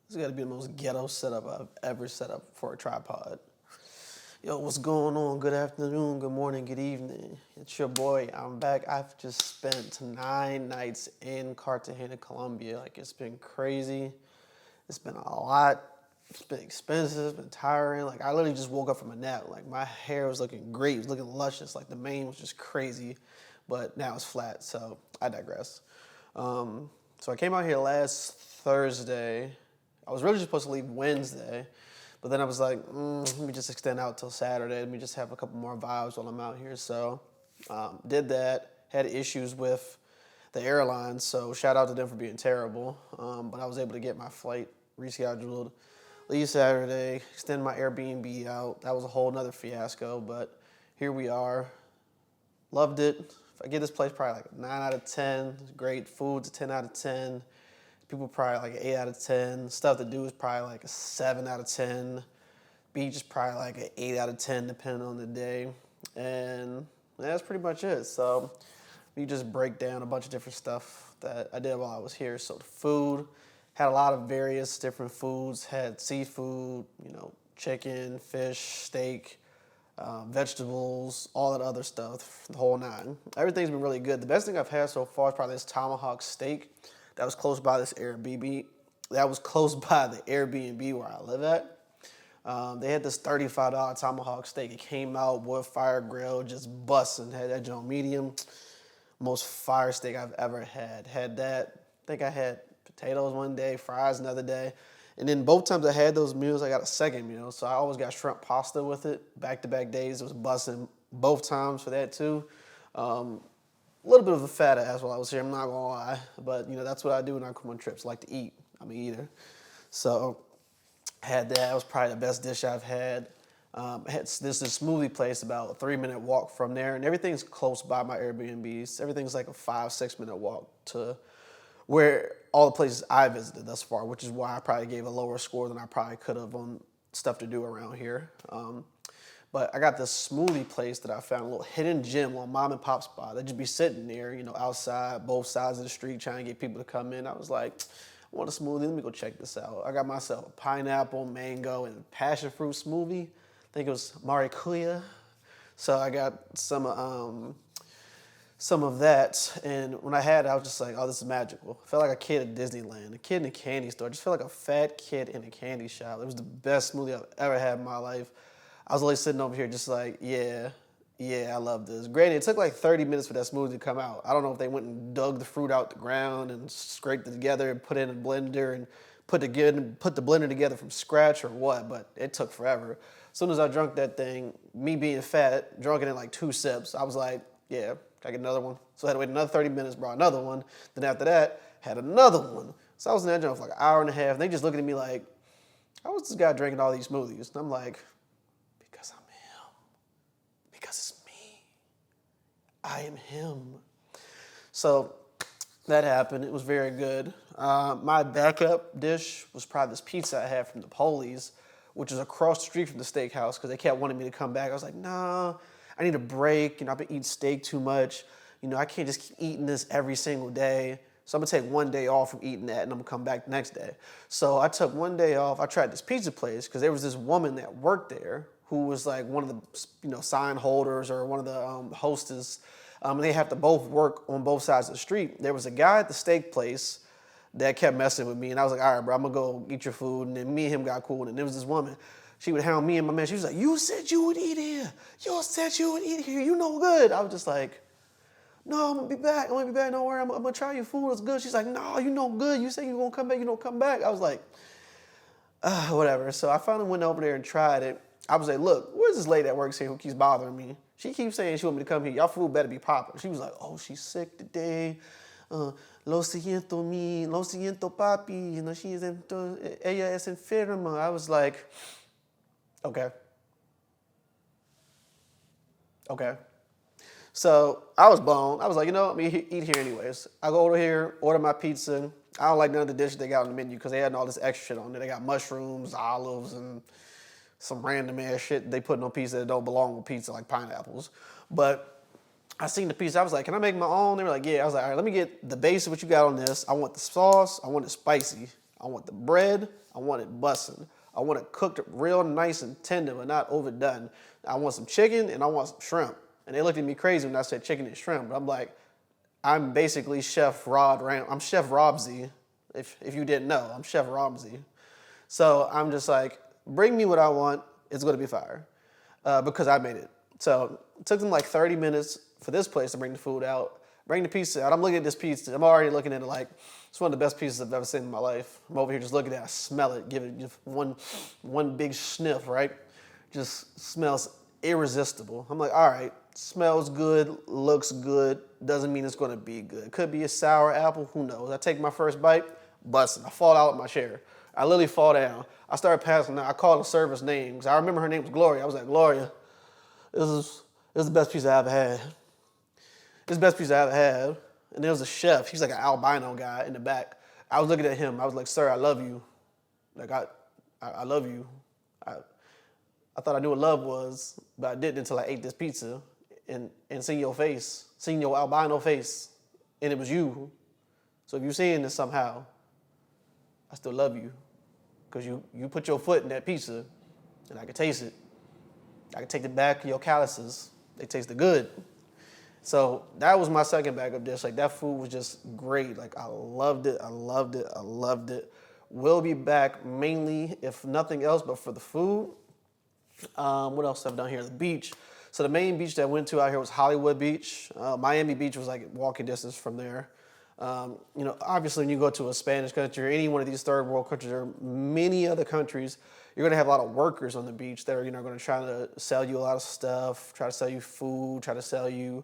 This got to be the most ghetto setup I've ever set up for a tripod. Yo, what's going on? Good afternoon, good morning, good evening. It's your boy. I'm back. I've just spent 9 nights in Cartagena, Colombia. Like, it's been crazy. It's been a lot. It's been expensive. It's been tiring. Like, I literally just woke up from a nap. Like, my hair was looking great. It was looking luscious. Like, the mane was just crazy. But now it's flat, so I digress. So I came out here last Thursday. I was really just supposed to leave Wednesday, but then I was like, let me just extend out till Saturday. Let me just have a couple more vibes while I'm out here. So did that. Had issues with the airline, so shout out to them for being terrible. But I was able to get my flight rescheduled. Leave Saturday, extend my Airbnb out. That was a whole nother fiasco, but here we are. Loved it. If I get this place, probably like a 9 out of 10. Great food's a 10 out of 10. People probably like an 8 out of 10. Stuff to do is probably like a 7 out of 10. Beach is probably like an 8 out of 10, depending on the day. And that's pretty much it. So we just break down a bunch of different stuff that I did while I was here. So the food, had a lot of various different foods. Had seafood, chicken, fish, steak, vegetables, all that other stuff, the whole nine. Everything's been really good. The best thing I've had so far is probably this tomahawk steak that was close by this Airbnb. That was close by the Airbnb where I live at. They had this $35 tomahawk steak. It came out wood fire grill, just busting. Had that on medium. Most fire steak I've ever had. Had that. I think I had potatoes one day, fries another day. And then both times I had those meals, I got a second meal. So I always got shrimp pasta with it. Back-to-back days, it was busting both times for that too. A little bit of a fat ass while I was here, I'm not gonna lie. But that's what I do when I come on trips. I like to eat. I'm an eater. So had that. It was probably the best dish I've had. I had this smoothie place about a 3-minute walk from there, and everything's close by my Airbnbs. Everything's like a 5-6 minute walk to where all the places I visited thus far, which is why I probably gave a lower score than I probably could have on stuff to do around here. But I got this smoothie place that I found, a little hidden gem, little mom and pop spot. They'd just be sitting there, outside, both sides of the street, trying to get people to come in. I was like, I want a smoothie. Let me go check this out. I got myself a pineapple, mango, and passion fruit smoothie. I think it was maracuya. So I got some of that, and when I had it, I was just like, oh, this is magical. I felt like a kid at Disneyland, a kid in a candy store. I just felt like a fat kid in a candy shop. It was the best smoothie I've ever had in my life. I was always sitting over here just like, yeah, I love this. Granted, it took like 30 minutes for that smoothie to come out. I don't know if they went and dug the fruit out the ground and scraped it together and put it in a blender and put the blender together from scratch or what, but it took forever. As soon as I drank that thing, me being fat, drunk it in like 2 sips, I was like, yeah, can I get another one? So I had to wait another 30 minutes, brought another one. Then after that, had another one. So I was in that joint for like an hour and a half, and they just looking at me like, how was this guy drinking all these smoothies? And I'm like, because I'm him. Because it's me. I am him. So that happened. It was very good. My backup dish was probably this pizza I had from the Polies, which is across the street from the steakhouse, because they kept wanting me to come back. I was like, nah, I need a break. I've been eating steak too much. I can't just keep eating this every single day. So I'm gonna take one day off from eating that, and I'm gonna come back the next day. So I took one day off. I tried this pizza place because there was this woman that worked there who was like one of the sign holders or one of the hostess. They have to both work on both sides of the street. There was a guy at the steak place that kept messing with me, and I was like, all right, bro, I'm gonna go eat your food. And then me and him got cool, and there was this woman. She would hound me and my man. She was like, you said you would eat here. You said you would eat here. You know good. I was just like, no, I'm gonna be back. Don't worry. I'm gonna try your food. It's good. She's like, no, you know good. You say you're gonna come back. You don't come back. I was like, whatever. So I finally went over there and tried it. I was like, look, where's this lady that works here who keeps bothering me? She keeps saying she want me to come here. Y'all food better be popping. She was like, oh, she's sick today. Lo siento papi. Ella es enferma. I was like, okay. So I was blown. I was like, I'm going to eat here anyways. I go over here, order my pizza. I don't like none of the dishes they got on the menu because they had all this extra shit on there. They got mushrooms, olives, and some random ass shit they put on pizza that don't belong with pizza, like pineapples. But I seen the pizza. I was like, can I make my own? They were like, yeah. I was like, all right, let me get the base of what you got on this. I want the sauce. I want it spicy. I I want the bread. I want it bussin'. I want it cooked real nice and tender, but not overdone. I want some chicken and I want some shrimp. And they looked at me crazy when I said chicken and shrimp. But I'm like, I'm basically Chef I'm Chef Robsy. If you didn't know, I'm Chef Robsy. So I'm just like, bring me what I want. It's going to be fire because I made it. So it took them like 30 minutes for this place to bring the food out, bring the pizza out. I'm looking at this pizza. I'm already looking at it like it's one of the best pizzas I've ever seen in my life. I'm over here just looking at it. I smell it, give it just one big sniff, right? Just smells irresistible. I'm like, all right, smells good, looks good, doesn't mean it's going to be good. Could be a sour apple, who knows? I take my first bite, busting. I fall out of my chair. I literally fall down. I started passing out. I called the server's name because I remember her name was Gloria. I was like, Gloria, this is the best pizza I ever had. This is the best pizza I ever had. And there was a chef. He's like an albino guy in the back. I was looking at him. I was like, sir, I love you. Like, I love you. I thought I knew what love was, but I didn't until I ate this pizza and seen your face, seen your albino face, and it was you. So if you're seeing this somehow, I still love you because you put your foot in that pizza and I can taste it. I can take the back of your calluses. They tasted good. So that was my second backup dish. Like that food was just great. Like I loved it. I loved it. I loved it. We'll be back mainly, if nothing else, but for the food. What else have I done here? The beach. So the main beach that I went to out here was Hollywood Beach. Miami Beach was like walking distance from there. Obviously when you go to a Spanish country or any one of these third world countries or many other countries, you're going to have a lot of workers on the beach that are, going to try to sell you a lot of stuff, try to sell you food, try to sell you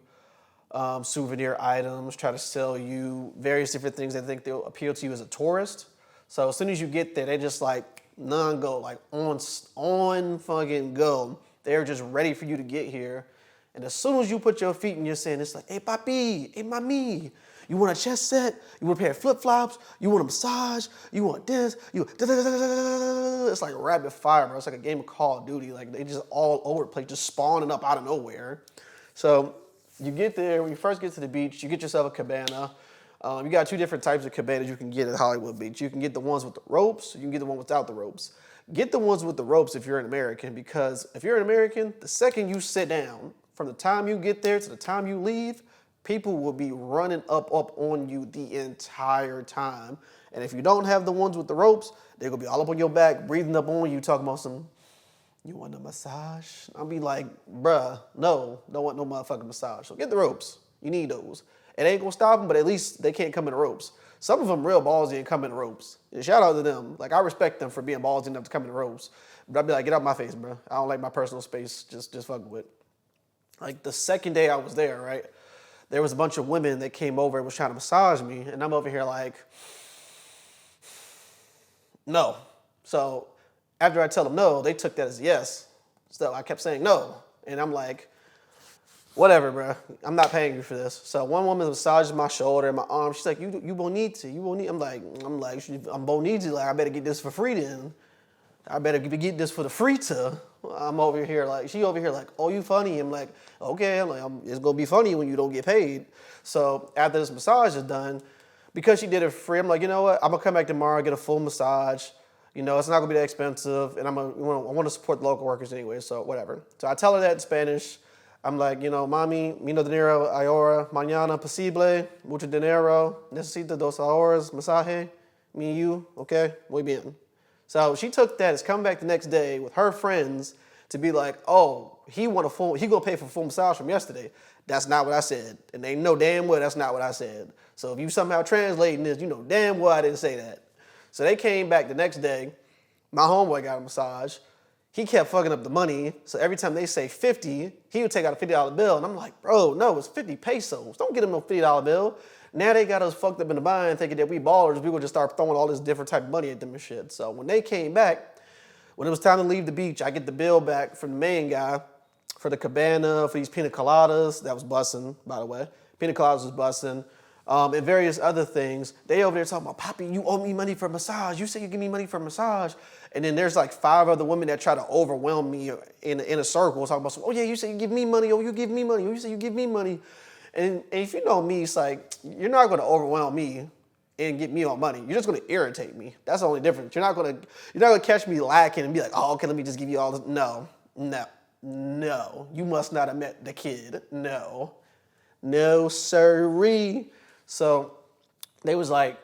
souvenir items, try to sell you various different things that think they'll appeal to you as a tourist. So as soon as you get there, they just like non-go, like on fucking go. They're just ready for you to get here. And as soon as you put your feet in your sand, it's like, hey, papi, hey, mami, you want a chest set? You want a pair of flip-flops? You want a massage? You want this? It's like rapid fire, bro. It's like a game of Call of Duty. Like, they just all over the place, just spawning up out of nowhere. So you get there. When you first get to the beach, you get yourself a cabana. You got two different types of cabanas you can get at Hollywood Beach. You can get the ones with the ropes. You can get the one without the ropes. Get the ones with the ropes if you're an American, because if you're an American, the second you sit down, from the time you get there to the time you leave, people will be running up on you the entire time. And if you don't have the ones with the ropes, they're going to be all up on your back, breathing up on you, talking about some, you want a massage? I'll be like, bruh, no, don't want no motherfucking massage. So get the ropes. You need those. It ain't going to stop them, but at least they can't come in the ropes. Some of them real ballsy and come in the ropes. And shout out to them. Like, I respect them for being ballsy enough to come in the ropes. But I'd be like, get out my face, bro. I don't like my personal space. Just fuck with. Like, the second day I was there, right, there was a bunch of women that came over and was trying to massage me. And I'm over here like, no. So after I tell them no, they took that as yes. So I kept saying no. And I'm like, whatever, bro. I'm not paying you for this. So one woman massages my shoulder and my arm. She's like, you bonita. I'm like, I'm bonita. Like, I better get this for free then. I better get this for the free to. I'm over here like, she over here like, oh, you funny. I'm like, okay. I'm like, it's going to be funny when you don't get paid. So after this massage is done, because she did it free, I'm like, you know what? I'm going to come back tomorrow, get a full massage. It's not going to be that expensive. And I want to support the local workers anyway, so whatever. So I tell her that in Spanish. I'm like, mami, no dinero ahora, mañana posible, mucho dinero, necesito 2 horas, masaje, me and you, okay, muy bien. So she took that as coming back the next day with her friends to be like, oh, he gonna pay for full massage from yesterday. That's not what I said. And they know damn well that's not what I said. So if you somehow translating this, you know damn well I didn't say that. So they came back the next day. My homeboy got a massage. He kept fucking up the money. So every time they say 50, he would take out a $50 bill. And I'm like, bro, no, it's 50 pesos. Don't get him no $50 bill. Now they got us fucked up in the mind thinking that we ballers. We would just start throwing all this different type of money at them and shit. So when they came back, when it was time to leave the beach, I get the bill back from the main guy for the cabana, for these pina coladas. That was bussin', by the way. Pina coladas was bussin'. And various other things. They over there talking about, Poppy, you owe me money for a massage. You say you give me money for a massage. And then there's like 5 other women that try to overwhelm me in a circle, talking about, oh yeah, you say you give me money. Oh, you give me money. Oh, you say you give me money. And if you know me, it's like, you're not going to overwhelm me and get me all money. You're just gonna irritate me. That's the only difference. You're not gonna catch me lacking and be like, oh, okay, let me just give you all this. No. You must not have met the kid. No, sirree. So they was like,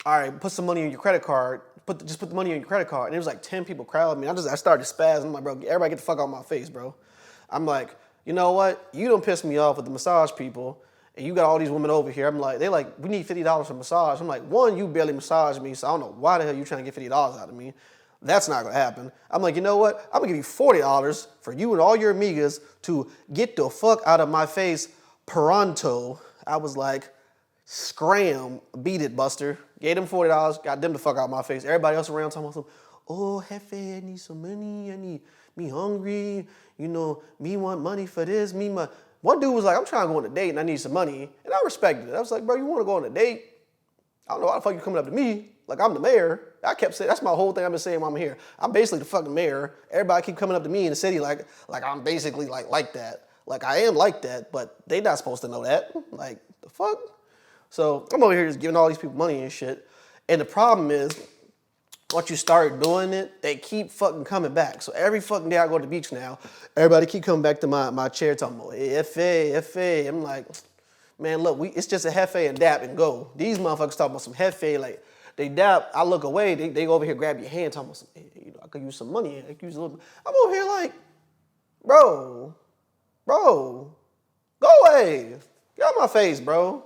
all right, put some money on your credit card. Just put the money on your credit card. And it was like 10 people crowding me. I started to spaz. I'm like, bro, everybody get the fuck out of my face, bro. I'm like, you know what? You don't piss me off with the massage people. And you got all these women over here. I'm like, they like, we need $50 for massage. I'm like, one, you barely massage me, so I don't know why the hell you trying to get $50 out of me. That's not gonna happen. I'm like, you know what? I'm gonna give you $40 for you and all your amigas to get the fuck out of my face pronto. I was like, scram, beat it, Buster. Gave them $40, got them the fuck out of my face. Everybody else around talking about, oh, Hefe, I need some money. Me hungry. You know, me want money for this. One dude was like, I'm trying to go on a date and I need some money. And I respected it. I was like, bro, you want to go on a date? I don't know why the fuck you coming up to me like I'm the mayor. I kept saying, that's my whole thing I've been saying while I'm here. I'm basically the fucking mayor. Everybody keep coming up to me in the city like I'm basically like that. Like I am like that, but they not supposed to know that. Like, the fuck? So I'm over here just giving all these people money and shit. And the problem is, once you start doing it, they keep fucking coming back. So every fucking day I go to the beach now, everybody keep coming back to my chair talking about, hey, F.A. I'm like, man, look, it's just a Hefe and dap and go. These motherfuckers talking about some Hefe, like, they dap, I look away, they go over here, grab your hand, talking about some, hey, you know, I could use some money, I could use a little bit. I'm over here like, bro, go away. Get out my face, bro.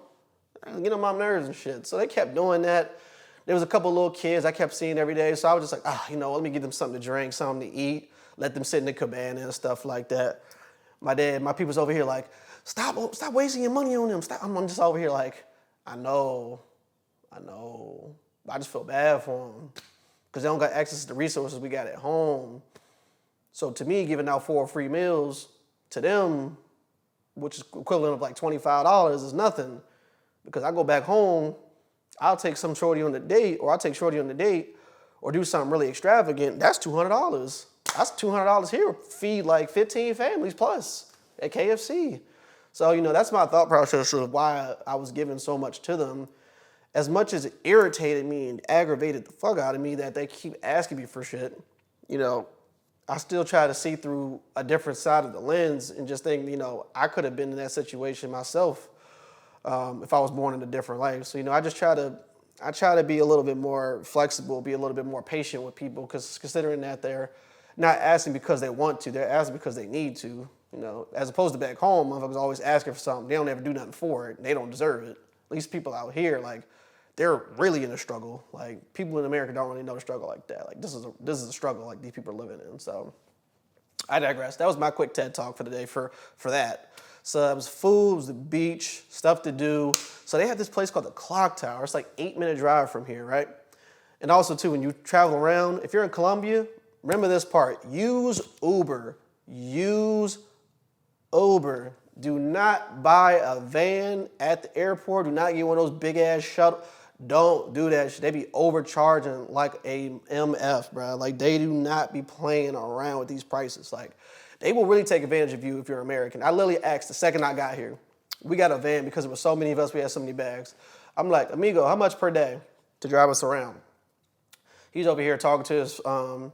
Get on my nerves and shit. So they kept doing that. There was a couple little kids I kept seeing every day, so I was just like, you know, let me give them something to drink, something to eat, let them sit in the cabana and stuff like that. My people's over here like, stop wasting your money on them. Stop. I'm just over here like, I know. I just feel bad for them because they don't got access to the resources we got at home. So to me, giving out 4 free meals to them, which is equivalent of like $25, is nothing because I go back home, I'll take some shorty on the date, or I'll take shorty on the date, or do something really extravagant. That's $200. That's $200 here. Feed like 15 families plus at KFC. So, you know, that's my thought process of why I was giving so much to them. As much as it irritated me and aggravated the fuck out of me that they keep asking me for shit, you know, I still try to see through a different side of the lens and just think, you know, I could have been in that situation myself if I was born in a different life. So, you know, I try to be a little bit more flexible, be a little bit more patient with people, because considering that they're not asking because they want to, they're asking because they need to, you know, as opposed to back home, motherfuckers always asking for something. They don't ever do nothing for it. They don't deserve it. At least people out here, like, they're really in a struggle. Like, people in America don't really know the struggle like that. Like, this is a struggle like these people are living in. So I digress. That was my quick TED talk for the day for that. So it was food, it was the beach, stuff to do. So they have this place called the Clock Tower. It's like 8-minute drive from here, right? And also too, when you travel around, if you're in Colombia, remember this part, use Uber. Do not buy a van at the airport. Do not get one of those big ass shuttle. Don't do that shit. They be overcharging like a MF, bro. Like, they do not be playing around with these prices. Like, they will really take advantage of you if you're American. I literally asked the second I got here. We got a van because there were so many of us, we had so many bags. I'm like, amigo, how much per day to drive us around? He's over here talking to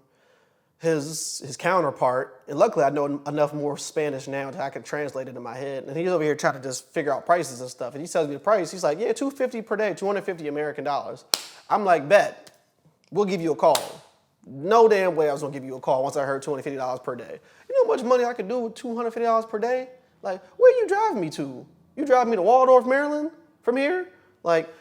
his counterpart, and luckily I know enough more Spanish now that I can translate it in my head. And he's over here trying to just figure out prices and stuff. And he tells me the price. He's like, yeah, $250 per day, 250 American dollars. I'm like, bet, we'll give you a call. No damn way I was gonna give you a call once I heard $250 per day. You know how much money I could do with $250 per day? Like, where you driving me to? You driving me to Waldorf, Maryland from here? Like,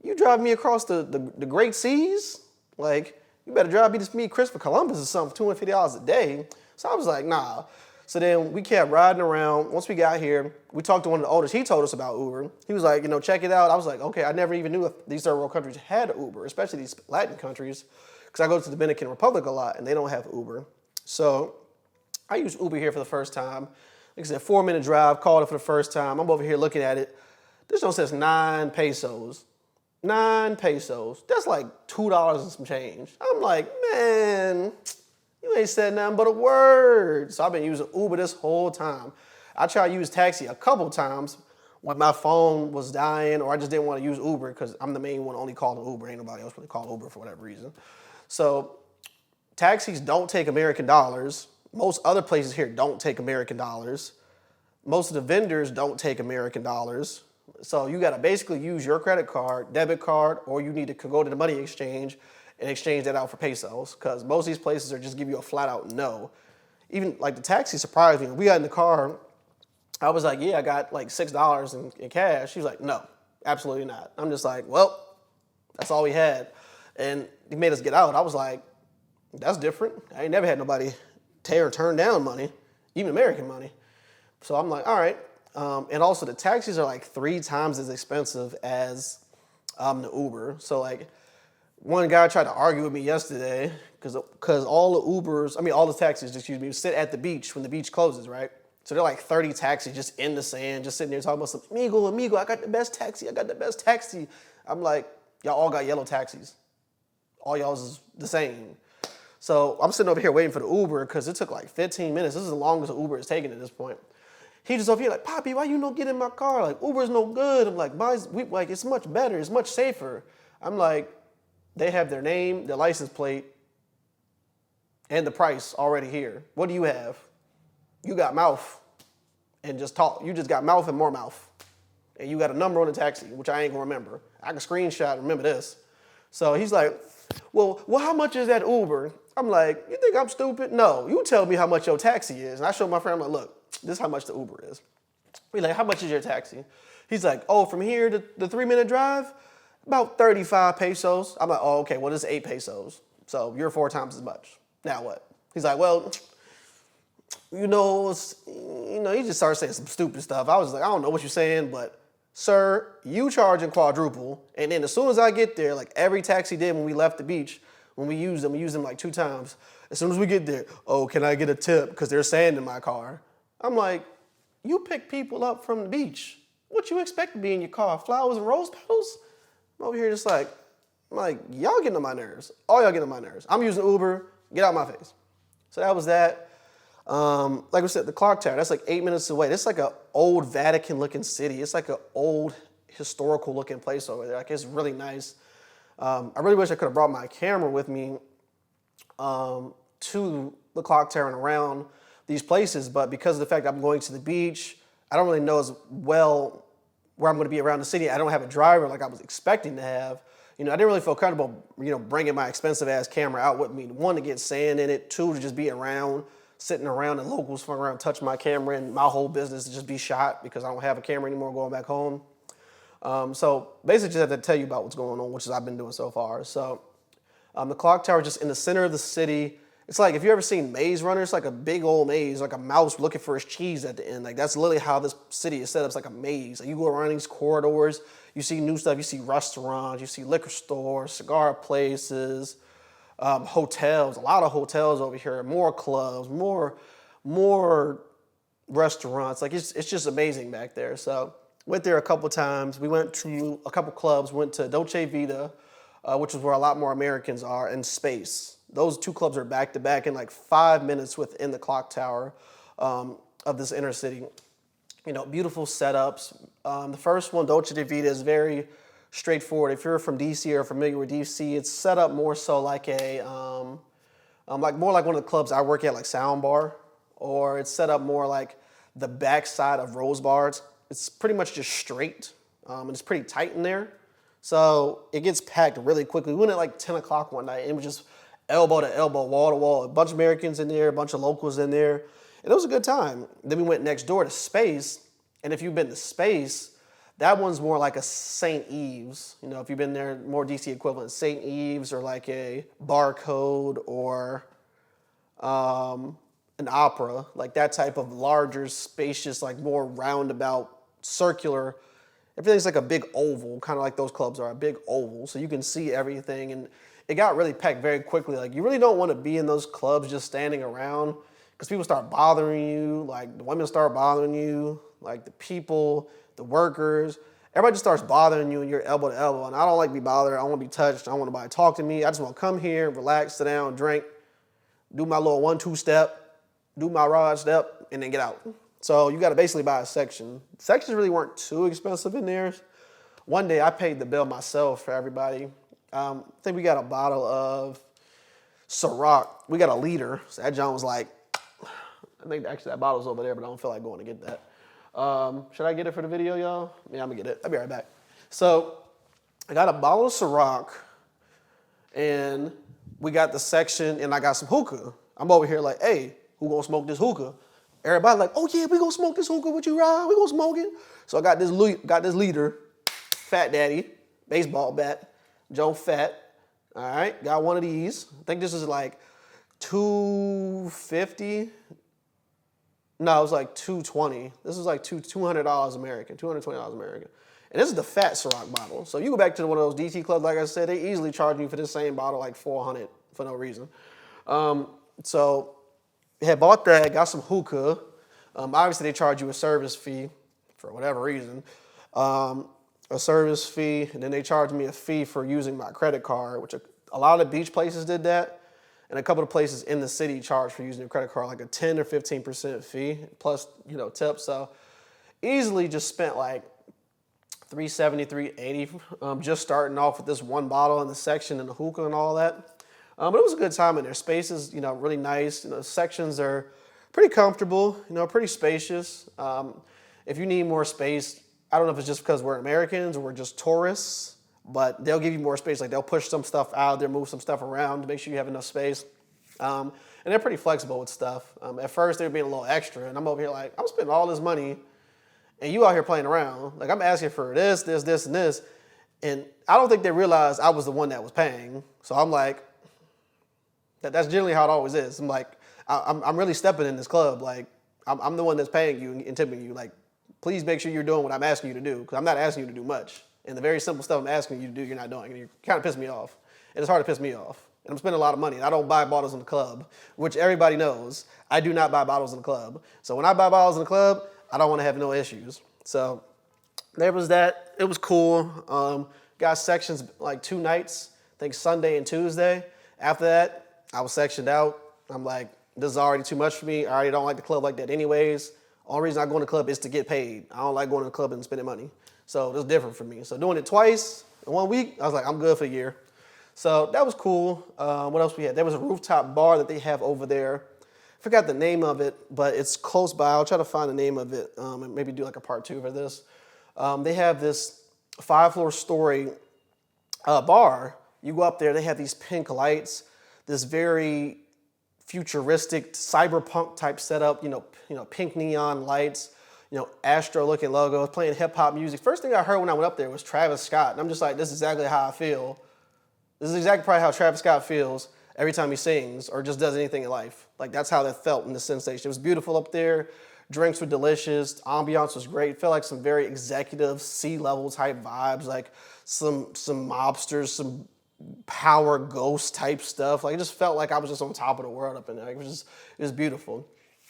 you driving me across the Great Seas? Like, you better drive me to meet Christopher Columbus or something for $250 a day. So I was like, nah. So then we kept riding around. Once we got here, we talked to one of the owners. He told us about Uber. He was like, you know, check it out. I was like, okay, I never even knew if these third world countries had Uber, especially these Latin countries, because I go to the Dominican Republic a lot and they don't have Uber. So I used Uber here for the first time. Like I said, 4-minute drive, called it for the first time. I'm over here looking at it. This one says 9 pesos. 9 pesos. That's like $2 and some change. I'm like, man, you ain't said nothing but a word. So I've been using Uber this whole time. I tried to use taxi a couple times. when my phone was dying or I just didn't want to use Uber because I'm the main one only calling Uber. Ain't nobody else really calling Uber for whatever reason. So taxis don't take American dollars. Most other places here don't take American dollars. Most of the vendors don't take American dollars. So you got to basically use your credit card, debit card, or you need to go to the money exchange and exchange that out for pesos because most of these places are just give you a flat out no. Even like the taxi surprised me. When we got in the car, I was like, yeah, I got like $6 in cash. She was like, no, absolutely not. I'm just like, well, that's all we had. And he made us get out. I was like, that's different. I ain't never had nobody tear or turn down money, even American money. So I'm like, all right. And also the taxis are like 3 times as expensive as the Uber. So like one guy tried to argue with me yesterday because all the taxis, sit at the beach when the beach closes, right? So they're like 30 taxis just in the sand, just sitting there talking about some, amigo, I got the best taxi. I'm like, y'all all got yellow taxis. All y'all's is the same. So I'm sitting over here waiting for the Uber because it took like 15 minutes. This is the longest the Uber is taking at this point. He just over here like, Poppy, why you don't get in my car? Like, Uber's no good. I'm like, it's much better. It's much safer. I'm like, they have their name, their license plate, and the price already here. What do you have? You got mouth and just talk. You just got mouth and more mouth. And you got a number on the taxi, which I ain't gonna remember. I can screenshot and remember this. So he's like, well, how much is that Uber? I'm like, you think I'm stupid? No, you tell me how much your taxi is. And I show my friend, I'm like, look, this is how much the Uber is. We're like, how much is your taxi? He's like, oh, from here to the 3-minute drive, about 35 pesos. I'm like, oh, okay, well, this is 8 pesos. So you're 4 times as much. Now what? He's like, well, you just started saying some stupid stuff. I was like, I don't know what you're saying, but sir, you charging quadruple. And then as soon as I get there, like every taxi did when we left the beach, when we used them like 2 times. As soon as we get there, oh, can I get a tip? Because there's sand in my car. I'm like, you pick people up from the beach. What you expect to be in your car? Flowers and rose petals? I'm over here just like, y'all getting on my nerves. All y'all getting on my nerves. I'm using Uber. Get out of my face. So that was that. Like we said, the clock tower, that's like 8 minutes away. That's like an old Vatican-looking city. It's like an old historical-looking place over there. Like, it's really nice. I really wish I could have brought my camera with me to the clock tower and around these places, but because of the fact I'm going to the beach, I don't really know as well where I'm going to be around the city. I don't have a driver like I was expecting to have. I didn't really feel comfortable, bringing my expensive-ass camera out with me. 1, to get sand in it. 2, to just be around, sitting around, and locals fucking around, touch my camera, and my whole business to just be shot because I don't have a camera anymore going back home. So basically just have to tell you about what's going on, which is I've been doing so far. So the clock tower is just in the center of the city. It's like, if you ever seen Maze Runner, it's like a big old maze, like a mouse looking for his cheese at the end. Like, that's literally how this city is set up. It's like a maze. Like, you go around these corridors, you see new stuff, you see restaurants, you see liquor stores, cigar places, hotels, a lot of hotels over here, more clubs, more restaurants. Like, it's just amazing back there. So went there a couple times. We went to a couple clubs, went to Dolce Vita, which is where a lot more Americans are, and Space. Those 2 clubs are back to back in like 5 minutes within the clock tower of this inner city. Beautiful setups. The first one, Dolce Vita, is very straightforward. If you're from DC or familiar with DC, it's set up more so like more like one of the clubs I work at, like Soundbar, or it's set up more like the backside of Rose Bars. It's pretty much just straight, and it's pretty tight in there. So it gets packed really quickly. We went at like 10 o'clock one night, and it was just elbow to elbow, wall to wall, a bunch of Americans in there, a bunch of locals in there, and it was a good time. Then we went next door to Space, and if you've been to Space, that one's more like a St. Eve's. If you've been there, more DC equivalent, St. Eve's, or like a Barcode, or an Opera, like that type of larger, spacious, like more roundabout, circular. Everything's like a big oval, kind of like those clubs are, a big oval, so you can see everything. And it got really packed very quickly. Like, you really don't want to be in those clubs just standing around, because people start bothering you. Like, the women start bothering you, like the people, the workers. Everybody just starts bothering you, and you're elbow to elbow. And I don't like to be bothered. I don't want to be touched. I don't want nobody to talk to me. I just want to come here, relax, sit down, drink, do my little 1-2 step, do my rod step, and then get out. So you got to basically buy a section. Sections really weren't too expensive in there. One day I paid the bill myself for everybody. I think we got a bottle of Ciroc. We got a liter. So that John was like, I think actually that bottle's over there, but I don't feel like going to get that. Should I get it for the video, y'all? Yeah, I'm gonna get it. I'll be right back. So I got a bottle of Ciroc, and we got the section, and I got some hookah. I'm over here like, hey, who gonna smoke this hookah? Everybody like, oh yeah, we gonna smoke this hookah with you, Rod. We gonna smoke it. So I got this liter, Fat Daddy, baseball bat, Joe Fat. All right, got one of these. I think this is like $250. No, it was like $220. This is like $200 American, $220 American. And this is the fat Ciroc bottle. So you go back to one of those DT clubs, like I said, they easily charge you for this same bottle like $400 for no reason. So I had bought that, got some hookah. Obviously they charge you a service fee for whatever reason. A service fee, and then they charged me a fee for using my credit card, which a lot of the beach places did that. And a couple of places in the city charge for using your credit card, like a 10 or 15% fee, plus, tips. So easily just spent like $370, $380, just starting off with this one bottle in the section and the hookah and all that. But it was a good time in there. Space is, really nice. Sections are pretty comfortable, pretty spacious. If you need more space, I don't know if it's just because we're Americans or we're just tourists, but they'll give you more space. Like they'll push some stuff out, they'll move some stuff around to make sure you have enough space. And they're pretty flexible with stuff. At first they were being a little extra, and I'm over here like, I'm spending all this money, and you out here playing around. Like I'm asking for this, and this. And I don't think they realized I was the one that was paying. So I'm like, that's generally how it always is. I'm like, I'm really stepping in this club. Like I'm the one that's paying you and tipping you. Like, please make sure you're doing what I'm asking you to do, because I'm not asking you to do much. And the very simple stuff I'm asking you to do, you're not doing. And you're kind of pissing me off. And it's hard to piss me off. And I'm spending a lot of money. I don't buy bottles in the club, which everybody knows. I do not buy bottles in the club. So when I buy bottles in the club, I don't want to have no issues. So there was that. It was cool. Got sections like 2 nights, I think Sunday and Tuesday. After that, I was sectioned out. I'm like, this is already too much for me. I already don't like the club like that anyways. Only reason I go in the club is to get paid. I don't like going to the club and spending money. So that's different for me. So doing it twice in 1 week, I was like, I'm good for a year. So that was cool. What else we had? There was a rooftop bar that they have over there. I forgot the name of it, but it's close by. I'll try to find the name of it and maybe do like a part 2 for this. They have this 5-floor story bar. You go up there, they have these pink lights, this very futuristic cyberpunk type setup, pink neon lights, Astro looking logos, playing hip hop music. First thing I heard when I went up there was Travis Scott. And I'm just like, this is exactly how I feel. This is exactly probably how Travis Scott feels every time he sings or just does anything in life. Like that's how that felt in the sensation. It was beautiful up there. Drinks were delicious. Ambiance was great. It felt like some very executive C-level type vibes, like some mobsters, some power ghost type stuff. Like it just felt like I was just on top of the world up in there. It was beautiful.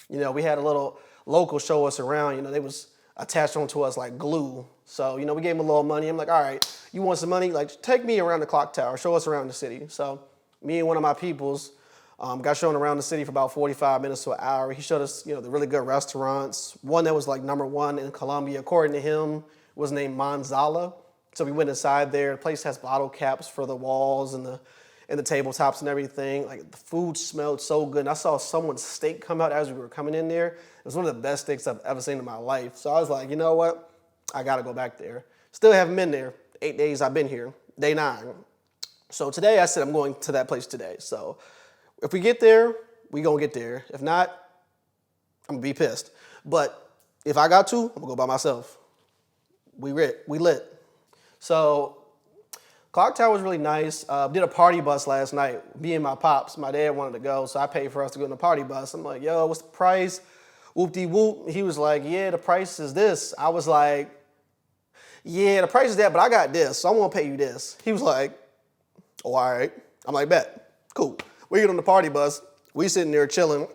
We had a little local show us around. They was attached onto us like glue. So, we gave them a little money. I'm like, all right, you want some money? Like, take me around the clock tower. Show us around the city. So me and one of my peoples got shown around the city for about 45 minutes to an hour. He showed us, the really good restaurants. One that was like #1 in Colombia, according to him, was named Manzala. So we went inside there. The place has bottle caps for the walls and the tabletops and everything. Like the food smelled so good. And I saw someone's steak come out as we were coming in there. It was one of the best steaks I've ever seen in my life. So I was like, you know what? I got to go back there. Still haven't been there. 8 days I've been here. Day 9. So today I said I'm going to that place today. So if we get there, we going to get there. If not, I'm going to be pissed. But if I got to, I'm going to go by myself. We lit. So Clock Tower was really nice. Did a party bus last night. Me and my pops. My dad wanted to go, so I paid for us to go on the party bus. I'm like, yo, what's the price? Whoop-de-whoop. He was like, yeah, the price is this. I was like, yeah, the price is that, but I got this, so I'm going to pay you this. He was like, oh, all right. I'm like, bet. Cool. We get on the party bus. We sitting there chilling.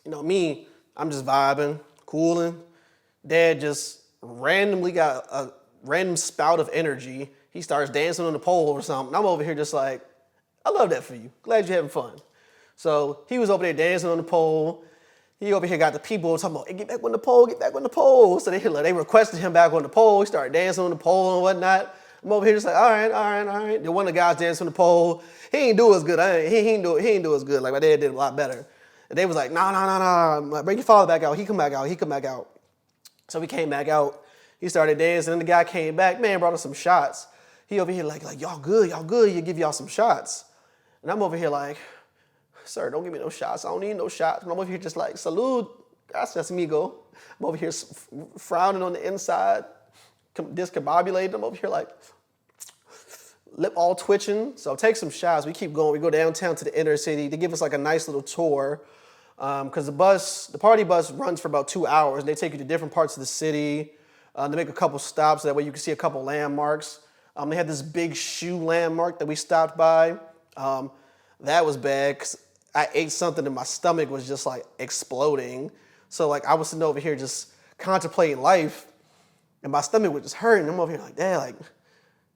Me, I'm just vibing, cooling. Dad just randomly got a random spout of energy. He starts dancing on the pole or something. I'm over here just like, I love that for you. Glad you're having fun. So he was over there dancing on the pole, He over here got the people talking about, hey, get back on the pole, get back on the pole. So they requested him back on the pole. He started dancing on the pole and whatnot. I'm over here just like, all right, all right, all right. Then one of the guys dancing on the pole. He ain't do as good. He ain't do as good. Like my dad did a lot better. And they was like, no. Bring your father back out. He come back out. So we came back out. He started dancing. And the guy came back. Man, brought us some shots. He over here like y'all good. He'll give y'all some shots. And I'm over here like, sir, don't give me no shots. I don't need no shots. And I'm over here just like, salud, gracias, amigo. I'm over here frowning on the inside, discombobulated. I'm over here like, lip all twitching. So take some shots. We keep going. We go downtown to the inner city. They give us like a nice little tour because the party bus runs for about 2 hours. And they take you to different parts of the city. They make a couple stops. That way you can see a couple landmarks. They had this big shoe landmark that we stopped by. That was bad because I ate something and my stomach was just like exploding. So like I was sitting over here just contemplating life and my stomach was just hurting. I'm over here like, Dad, like,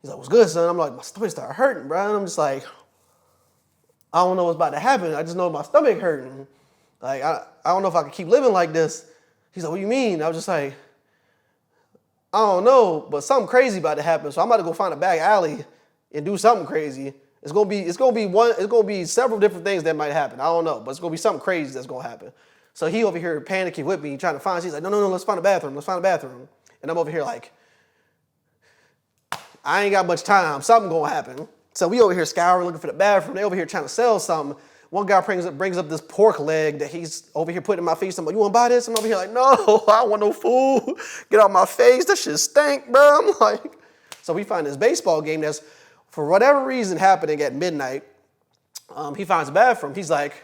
he's like, what's good, son? I'm like, my stomach started hurting, bro. And I'm just like, I don't know what's about to happen. I just know my stomach hurting. Like, I don't know if I can keep living like this. He's like, what do you mean? I was just like, I don't know, but something crazy about to happen. So I'm about to go find a back alley and do something crazy. It's gonna be several different things that might happen. I don't know, but it's gonna be something crazy that's gonna happen. So he over here panicking with me, trying to find. He's like, no, let's find a bathroom. And I'm over here like, I ain't got much time. Something gonna happen. So we over here scouring, looking for the bathroom. They over here trying to sell something. One guy brings up this pork leg that he's over here putting in my face. I'm like, you wanna buy this? I'm over here like, no, I don't want no food. Get out my face. That shit stink, bro. I'm like, so we find this baseball game that's, for whatever reason, happening at midnight. He finds a bathroom. He's like,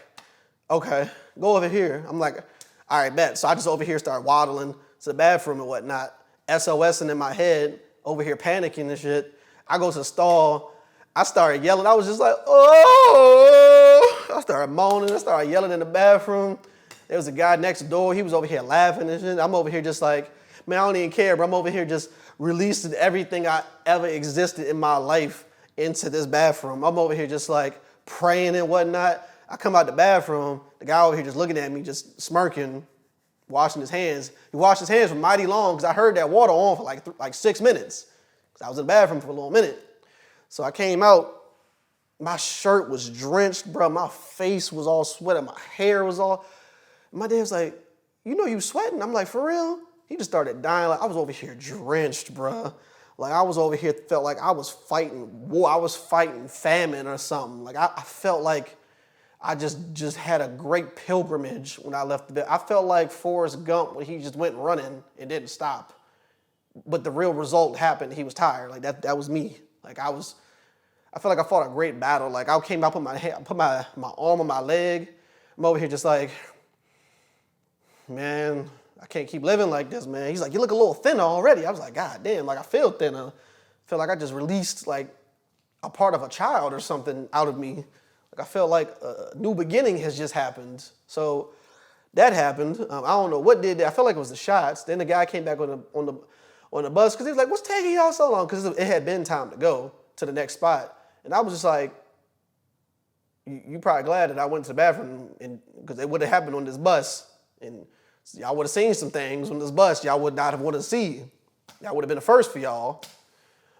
okay, go over here. I'm like, all right, bet. So I just over here start waddling to the bathroom and whatnot, SOSing in my head, over here panicking and shit. I go to the stall. I started yelling. I was just like, oh. I started moaning. I started yelling in the bathroom. There was a guy next door. He was over here laughing and shit. I'm over here just like, man, I don't even care, but I'm over here just releasing everything I ever existed in my life into this bathroom. I'm over here just like praying and whatnot. I come out the bathroom, the guy over here just looking at me, just smirking, washing his hands. He washed his hands for mighty long because I heard that water on for like 6 minutes because I was in the bathroom for a little minute. So I came out, my shirt was drenched, bro. My face was all sweaty, my hair was all. My dad was like, you know you sweating? I'm like, for real? He just started dying. Like I was over here drenched, bro. Like I was over here, felt like I was fighting war. I was fighting famine or something. Like I felt like I just had a great pilgrimage when I left the bed. I felt like Forrest Gump when he just went running and didn't stop. But the real result happened. He was tired. Like that was me. Like I felt like I fought a great battle. Like I came out, put my arm on my leg. I'm over here just like, man, I can't keep living like this, man. He's like, you look a little thinner already. I was like, God damn, like I feel thinner. I feel like I just released like a part of a child or something out of me. Like I felt like a new beginning has just happened. So that happened. I don't know what did that. I felt like it was the shots. Then the guy came back on the bus because he was like, what's taking y'all so long? Because it had been time to go to the next spot. And I was just like, you probably glad that I went to the bathroom because it would have happened on this bus. And y'all would have seen some things on this bus y'all would not have wanted to see. That would have been a first for y'all.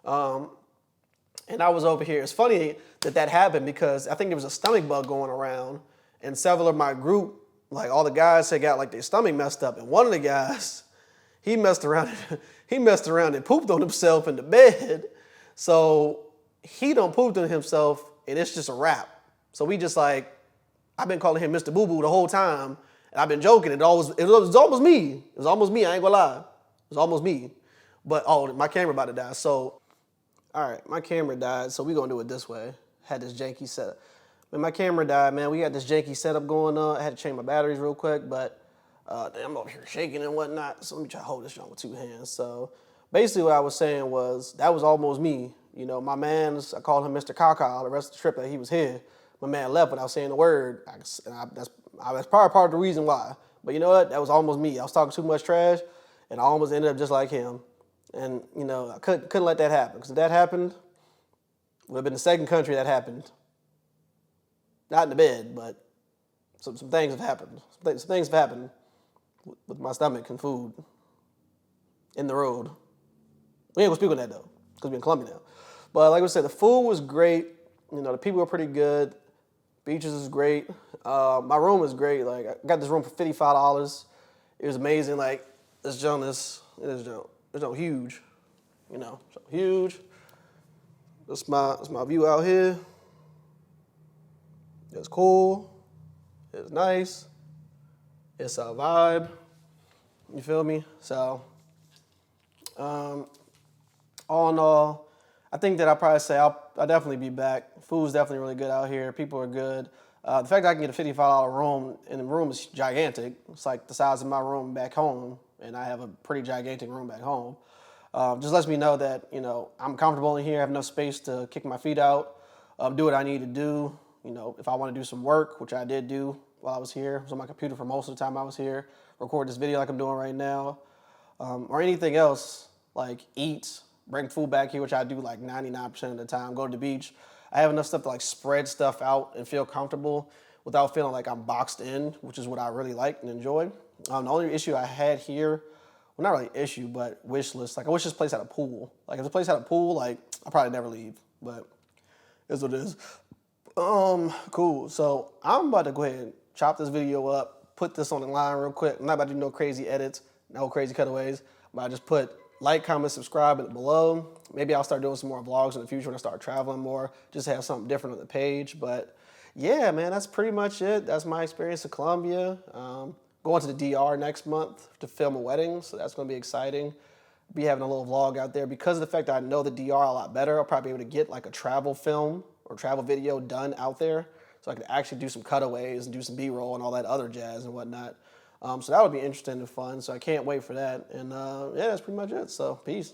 And I was over here. It's funny that happened because I think there was a stomach bug going around and several of my group, like all the guys had got like their stomach messed up. And one of the guys, he messed around and pooped on himself in the bed. So he done pooped on himself and it's just a wrap. So we just like, I've been calling him Mr. Boo Boo the whole time. And I've been joking. It was almost me. It was almost me. I ain't gonna lie. It was almost me. But, my camera about to die. So, all right, my camera died. So we gonna do it this way. Had this janky setup. When my camera died, man, we got this janky setup going on. I had to change my batteries real quick, but I'm over here shaking and whatnot. So let me try to hold this joint with 2 hands. So basically what I was saying was that was almost me. You know, my man's, I called him Mr. Kaka the rest of the trip that he was here. My man left without saying a word. That's probably part of the reason why. But you know what? That was almost me. I was talking too much trash, and I almost ended up just like him. And, you know, I couldn't let that happen. Because if that happened, it would have been the second country that happened. Not in the bed, but some things have happened. Some things have happened with my stomach and food in the road. We ain't gonna speak on that though, because we're in Colombia now. But like I said, the food was great. You know, the people were pretty good. Beaches is great. My room was great. Like I got this room for $55. It was amazing. Like this joint is huge. You know, so huge. That's my view out here. It's cool. It's nice. It's a vibe. You feel me? So, all in all, I think that I'll probably say I'll definitely be back. Food's definitely really good out here. People are good. The fact that I can get a $55 room, and the room is gigantic. It's like the size of my room back home, and I have a pretty gigantic room back home. Just lets me know that, you know, I'm comfortable in here. I have enough space to kick my feet out, do what I need to do. You know, if I want to do some work, which I did do while I was here. I was on my computer for most of the time I was here. Record this video like I'm doing right now. Or anything else, like eat, bring food back here, which I do like 99% of the time. Go to the beach. I have enough stuff to like spread stuff out and feel comfortable without feeling like I'm boxed in, which is what I really like and enjoy. The only issue I had here, well, not really issue, but wish list. Like I wish this place had a pool. Like if the place had a pool, like I'd probably never leave, but it's what it is. Cool. So I'm about to go ahead and chop this video up, put this on the line real quick. I'm not about to do no crazy edits, no crazy cutaways, but I just put like, comment, subscribe below. Maybe I'll start doing some more vlogs in the future when I start traveling more, just have something different on the page. But yeah, man, that's pretty much it. That's my experience in Colombia. Going to the DR next month to film a wedding, so that's gonna be exciting. Be having a little vlog out there. Because of the fact that I know the DR a lot better, I'll probably be able to get like a travel film or travel video done out there, so I could actually do some cutaways and do some B-roll and all that other jazz and whatnot. So that would be interesting and fun, so I can't wait for that. And yeah, that's pretty much it, so peace.